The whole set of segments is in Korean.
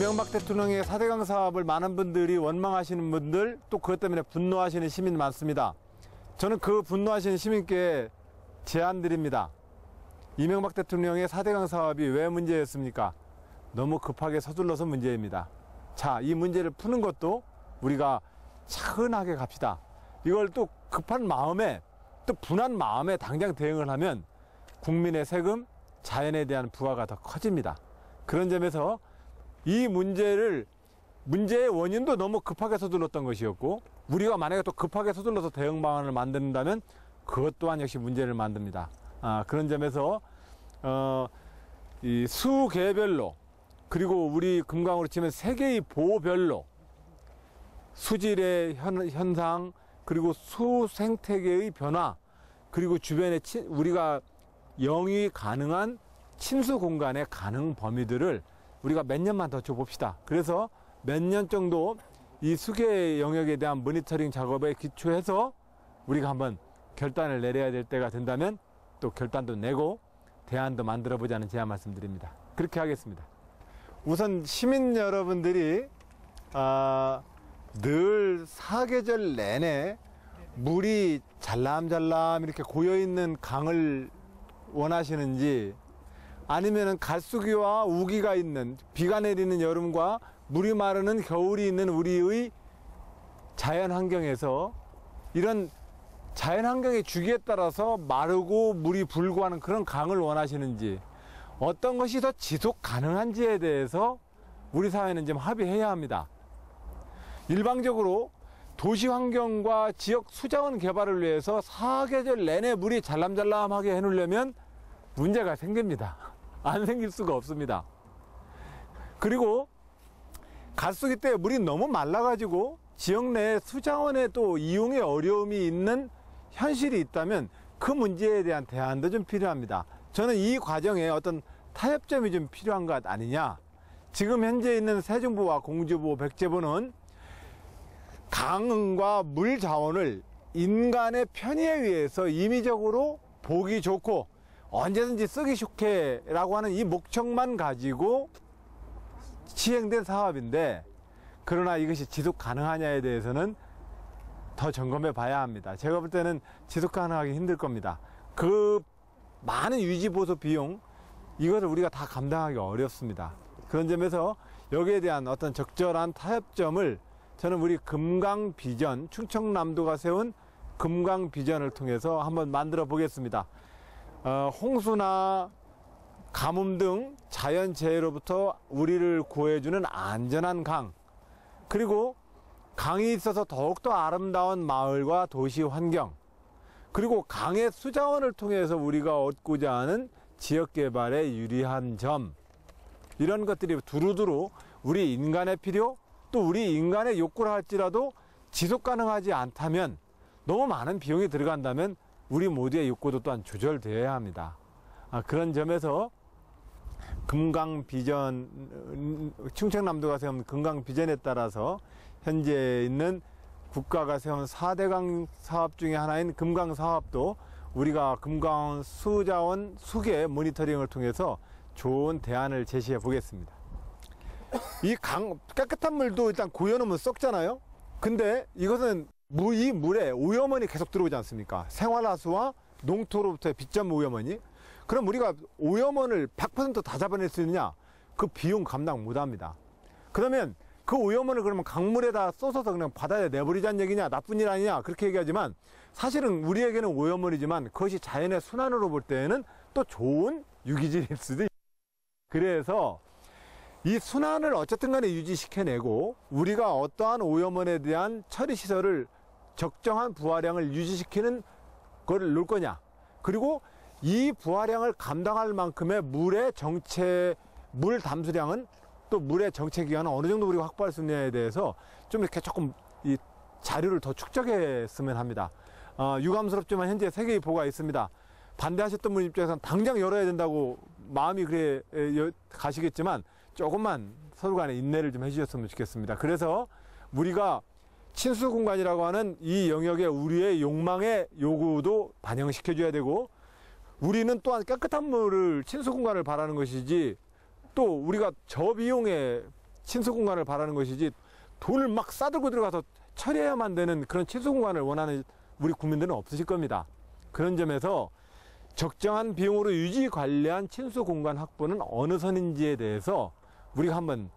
이명박 대통령의 4대강 사업을 많은 분들이 원망하시는 분들, 또 그것 때문에 분노하시는 시민 많습니다. 저는 그 분노하시는 시민께 제안 드립니다. 이명박 대통령의 4대강 사업이 왜 문제였습니까? 너무 급하게 서둘러서 문제입니다. 자, 이 문제를 푸는 것도 우리가 차분하게 갑시다. 이걸 또 급한 마음에, 또 분한 마음에 당장 대응을 하면 국민의 세금, 자연에 대한 부하가 더 커집니다. 그런 점에서 이 문제의 원인도 너무 급하게 서둘렀던 것이었고, 우리가 만약에 또 급하게 서둘러서 대응 방안을 만든다면 그것 또한 역시 문제를 만듭니다. 그런 점에서 이 수계별로, 그리고 우리 금강으로 치면 세계의 보별로 수질의 현상, 그리고 수생태계의 변화, 그리고 주변에 우리가 영위 가능한 침수 공간의 가능 범위들을 우리가 몇 년만 더 줘봅시다. 그래서 몇 년 정도 이 수계 영역에 대한 모니터링 작업에 기초해서 우리가 한번 결단을 내려야 될 때가 된다면 또 결단도 내고 대안도 만들어 보자는 제안 말씀드립니다. 그렇게 하겠습니다. 우선 시민 여러분들이 늘 사계절 내내 물이 잘람잘람 이렇게 고여있는 강을 원하시는지, 아니면은 갈수기와 우기가 있는, 비가 내리는 여름과 물이 마르는 겨울이 있는 우리의 자연 환경에서 이런 자연 환경의 주기에 따라서 마르고 물이 불고 하는 그런 강을 원하시는지, 어떤 것이 더 지속 가능한지에 대해서 우리 사회는 좀 합의해야 합니다. 일방적으로 도시 환경과 지역 수자원 개발을 위해서 사계절 내내 물이 잘람잘람하게 해놓으려면 문제가 생깁니다. 안 생길 수가 없습니다. 그리고 가수기 때 물이 너무 말라가지고 지역 내 수자원에 또 이용에 어려움이 있는 현실이 있다면 그 문제에 대한 대안도 좀 필요합니다. 저는 이 과정에 어떤 타협점이 좀 필요한 것 아니냐. 지금 현재 있는 세종부와 공주부, 백제부는 강과 물 자원을 인간의 편의에 의해서 임의적으로 보기 좋고 언제든지 쓰기 좋게 라고 하는 이 목적만 가지고 시행된 사업인데, 그러나 이것이 지속 가능하냐에 대해서는 더 점검해 봐야 합니다. 제가 볼 때는 지속 가능하기 힘들 겁니다. 그 많은 유지보수 비용, 이것을 우리가 다 감당하기 어렵습니다. 그런 점에서 여기에 대한 어떤 적절한 타협점을 저는 우리 금강비전, 충청남도가 세운 금강비전을 통해서 한번 만들어 보겠습니다. 홍수나 가뭄 등 자연재해로부터 우리를 구해주는 안전한 강, 그리고 강이 있어서 더욱더 아름다운 마을과 도시 환경, 그리고 강의 수자원을 통해서 우리가 얻고자 하는 지역개발에 유리한 점, 이런 것들이 두루두루 우리 인간의 필요, 또 우리 인간의 욕구를 할지라도 지속 가능하지 않다면, 너무 많은 비용이 들어간다면 우리 모두의 욕구도 또한 조절되어야 합니다. 그런 점에서 금강비전, 충청남도가 세운 금강비전에 따라서 현재 있는 국가가 세운 4대강 사업 중에 하나인 금강사업도 우리가 금강 수자원 수계 모니터링을 통해서 좋은 대안을 제시해 보겠습니다. 이 강, 깨끗한 물도 일단 고여놓으면 썩잖아요. 근데 이것은 이 물에 오염원이 계속 들어오지 않습니까? 생활하수와 농토로부터의 빗점 오염원이. 그럼 우리가 오염원을 100% 다 잡아낼 수 있느냐? 그 비용 감당 못합니다. 그러면 그 오염원을 그러면 강물에다 쏟아서 그냥 바다에 내버리자는 얘기냐, 나쁜 일 아니냐, 그렇게 얘기하지만 사실은 우리에게는 오염물이지만 그것이 자연의 순환으로 볼 때에는 또 좋은 유기질일 수도 있습니다. 그래서 이 순환을 어쨌든 간에 유지시켜내고 우리가 어떠한 오염원에 대한 처리시설을 적정한 부하량을 유지시키는 걸 놓을 거냐, 그리고 이 부하량을 감당할 만큼의 물의 물 담수량은 또 물의 정체 기간은 어느 정도 우리가 확보할 수 있느냐에 대해서 좀 이렇게 조금 이 자료를 더 축적했으면 합니다. 유감스럽지만 현재 세계의 보고가 있습니다. 반대하셨던 분 입장에서는 당장 열어야 된다고 마음이 그래 가시겠지만 조금만 서로 간에 인내를 좀 해주셨으면 좋겠습니다. 그래서 우리가 친수 공간이라고 하는 이 영역에 우리의 욕망의 요구도 반영시켜줘야 되고, 우리는 또한 깨끗한 물을, 친수 공간을 바라는 것이지, 또 우리가 저비용에 친수 공간을 바라는 것이지 돈을 막 싸들고 들어가서 처리해야만 되는 그런 친수 공간을 원하는 우리 국민들은 없으실 겁니다. 그런 점에서 적정한 비용으로 유지 관리한 친수 공간 확보는 어느 선인지에 대해서 우리가 한번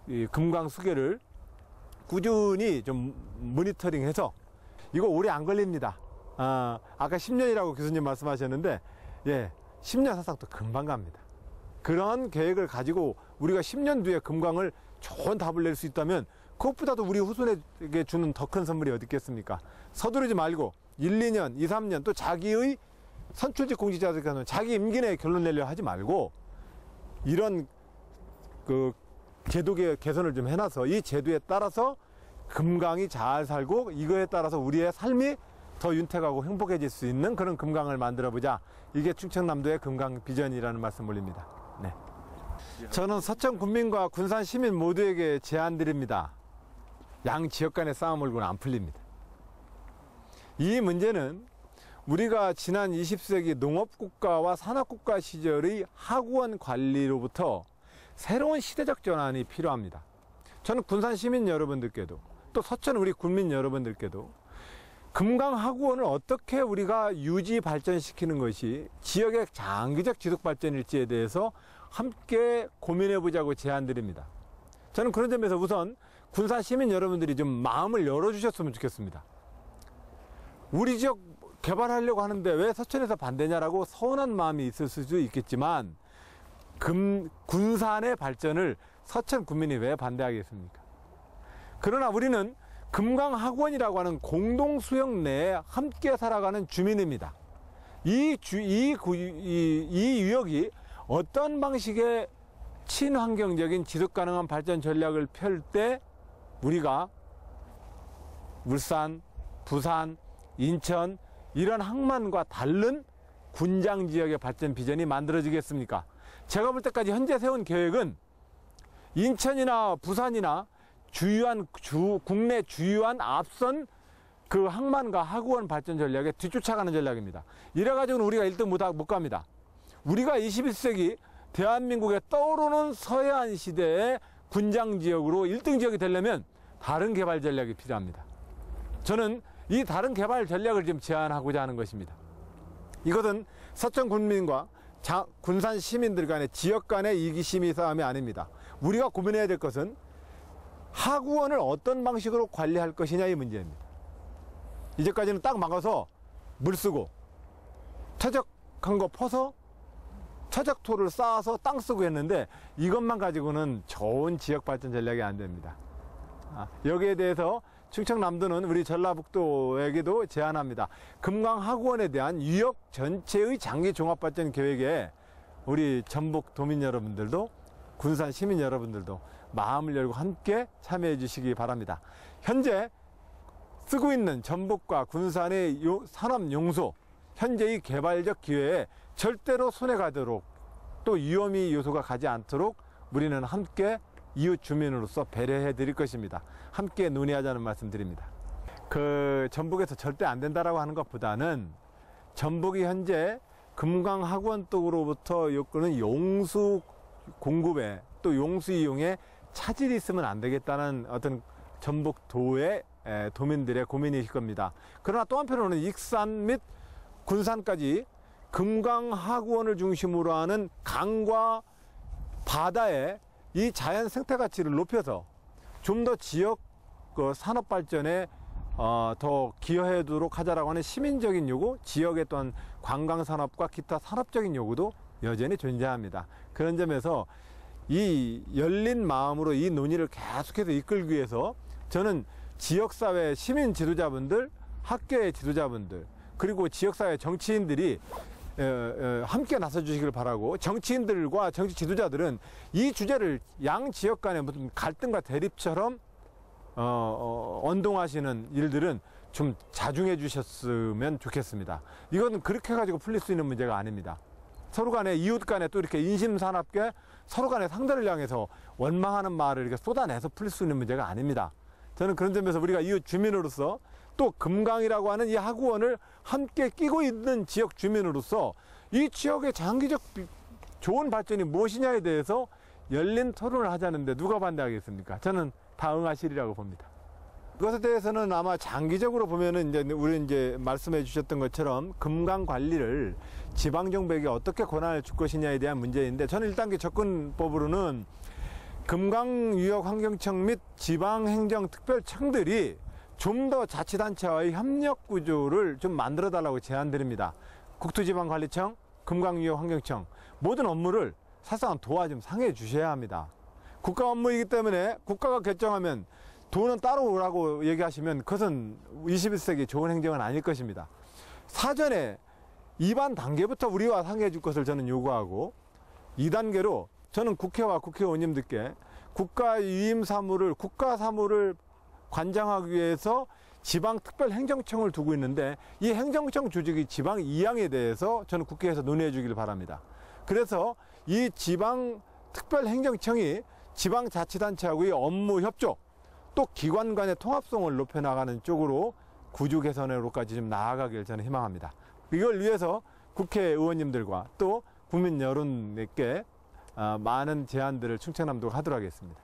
이 금강 수계를 꾸준히 좀 모니터링해서 이거 오래 안 걸립니다. 아까 10년이라고 교수님 말씀하셨는데, 예, 10년 사상 또 금방 갑니다. 그런 계획을 가지고 우리가 10년 뒤에 금강을 좋은 답을 낼 수 있다면 그것보다도 우리 후손에게 주는 더 큰 선물이 어디 있겠습니까? 서두르지 말고 1, 2년, 2, 3년 또 자기의 선출직 공직자들께서는 자기 임기 내에 결론 내려 하지 말고 이런 그 제도 개선을 좀 해놔서 이 제도에 따라서 금강이 잘 살고 이거에 따라서 우리의 삶이 더 윤택하고 행복해질 수 있는 그런 금강을 만들어보자. 이게 충청남도의 금강 비전이라는 말씀 올립니다. 네. 저는 서천 군민과 군산 시민 모두에게 제안 드립니다. 양 지역 간의 싸움 얼굴은 안 풀립니다. 이 문제는 우리가 지난 20세기 농업국가와 산업국가 시절의 하구원 관리로부터 새로운 시대적 전환이 필요합니다. 저는 군산 시민 여러분들께도 또 서천 우리 군민 여러분들께도 금강 하구원을 어떻게 우리가 유지 발전시키는 것이 지역의 장기적 지속 발전일지에 대해서 함께 고민해 보자고 제안드립니다. 저는 그런 점에서 우선 군산 시민 여러분들이 좀 마음을 열어주셨으면 좋겠습니다. 우리 지역 개발하려고 하는데 왜 서천에서 반대냐라고 서운한 마음이 있을 수도 있겠지만 군산의 발전을 서천 군민이 왜 반대하겠습니까? 그러나 우리는 금강학원이라고 하는 공동수역 내에 함께 살아가는 주민입니다. 이 유역이 어떤 방식의 친환경적인 지속가능한 발전 전략을 펼 때 우리가 울산, 부산, 인천 이런 항만과 다른 군장 지역의 발전 비전이 만들어지겠습니까? 제가 볼 때까지 현재 세운 계획은 인천이나 부산이나 국내 주요한 앞선 그 항만과 하구원 발전 전략에 뒤쫓아가는 전략입니다. 이래가지고는 우리가 1등 못 갑니다. 우리가 21세기 대한민국에 떠오르는 서해안 시대의 군장 지역으로 1등 지역이 되려면 다른 개발 전략이 필요합니다. 저는 이 다른 개발 전략을 지금 제안하고자 하는 것입니다. 이것은 서천 군민과 군산 시민들 간의 지역 간의 이기심의 싸움이 아닙니다. 우리가 고민해야 될 것은 하구원을 어떤 방식으로 관리할 것이냐 이 문제입니다. 이제까지는 딱 막아서 물 쓰고 퇴적한 거 퍼서 퇴적토를 쌓아서 땅 쓰고 했는데 이것만 가지고는 좋은 지역 발전 전략이 안 됩니다. 여기에 대해서 충청남도는 우리 전라북도에게도 제안합니다. 금강하구원에 대한 유역 전체의 장기 종합발전 계획에 우리 전북 도민 여러분들도 군산 시민 여러분들도 마음을 열고 함께 참여해 주시기 바랍니다. 현재 쓰고 있는 전북과 군산의 산업용소 현재의 개발적 기회에 절대로 손해가도록 또 위험이 요소가 가지 않도록 우리는 함께 이웃 주민으로서 배려해 드릴 것입니다. 함께 논의하자는 말씀 드립니다. 전북에서 절대 안 된다라고 하는 것보다는 전북이 현재 금강학원 쪽으로부터 요구는 용수 공급에 또 용수 이용에 차질이 있으면 안 되겠다는 어떤 전북도의 도민들의 고민이실 겁니다. 그러나 또 한편으로는 익산 및 군산까지 금강하구원을 중심으로 하는 강과 바다의 이 자연 생태 가치를 높여서 좀 더 지역 산업 발전에 더 기여하도록 하자라고 하는 시민적인 요구, 지역의 또한 관광 산업과 기타 산업적인 요구도 여전히 존재합니다. 그런 점에서 이 열린 마음으로 이 논의를 계속해서 이끌기 위해서 저는 지역사회 시민 지도자분들, 학교의 지도자분들, 그리고 지역사회 정치인들이 함께 나서주시길 바라고, 정치인들과 정치 지도자들은 이 주제를 양 지역 간의 무슨 갈등과 대립처럼 언동하시는 일들은 좀 자중해 주셨으면 좋겠습니다. 이건 그렇게 가지고 풀릴 수 있는 문제가 아닙니다. 서로 간에 이웃 간에 또 이렇게 인심사납게 서로 간에 상대를 향해서 원망하는 말을 이렇게 쏟아내서 풀릴 수 있는 문제가 아닙니다. 저는 그런 점에서 우리가 이웃 주민으로서 또 금강이라고 하는 이 하구원을 함께 끼고 있는 지역 주민으로서 이 지역의 장기적 좋은 발전이 무엇이냐에 대해서 열린 토론을 하자는데 누가 반대하겠습니까? 저는 다 응하시리라고 봅니다. 그것에 대해서는 아마 장기적으로 보면은 우리 말씀해 주셨던 것처럼 금강 관리를 지방정부에게 어떻게 권한을 줄 것이냐에 대한 문제인데, 저는 1단계 접근법으로는 금강유역환경청 및 지방행정특별청들이 좀 더 자치단체와의 협력 구조를 좀 만들어 달라고 제안드립니다. 국토지방관리청, 금강유역환경청 모든 업무를 사실상 도와 좀 상해 주셔야 합니다. 국가 업무이기 때문에 국가가 결정하면 돈은 따로 오라고 얘기하시면 그것은 21세기 좋은 행정은 아닐 것입니다. 사전에 2반 단계부터 우리와 상의해 줄 것을 저는 요구하고, 2단계로 저는 국회와 국회의원님들께 국가 유임 사무를, 국가 사무를 관장하기 위해서 지방특별행정청을 두고 있는데, 이 행정청 조직이 지방 이양에 대해서 저는 국회에서 논의해 주길 바랍니다. 그래서 이 지방특별행정청이 지방자치단체하고의 업무 협조, 또 기관 간의 통합성을 높여나가는 쪽으로 구조 개선으로까지 좀 나아가길 저는 희망합니다. 이걸 위해서 국회의원님들과 또 국민 여론에게 많은 제안들을 충청남도가 하도록 하겠습니다.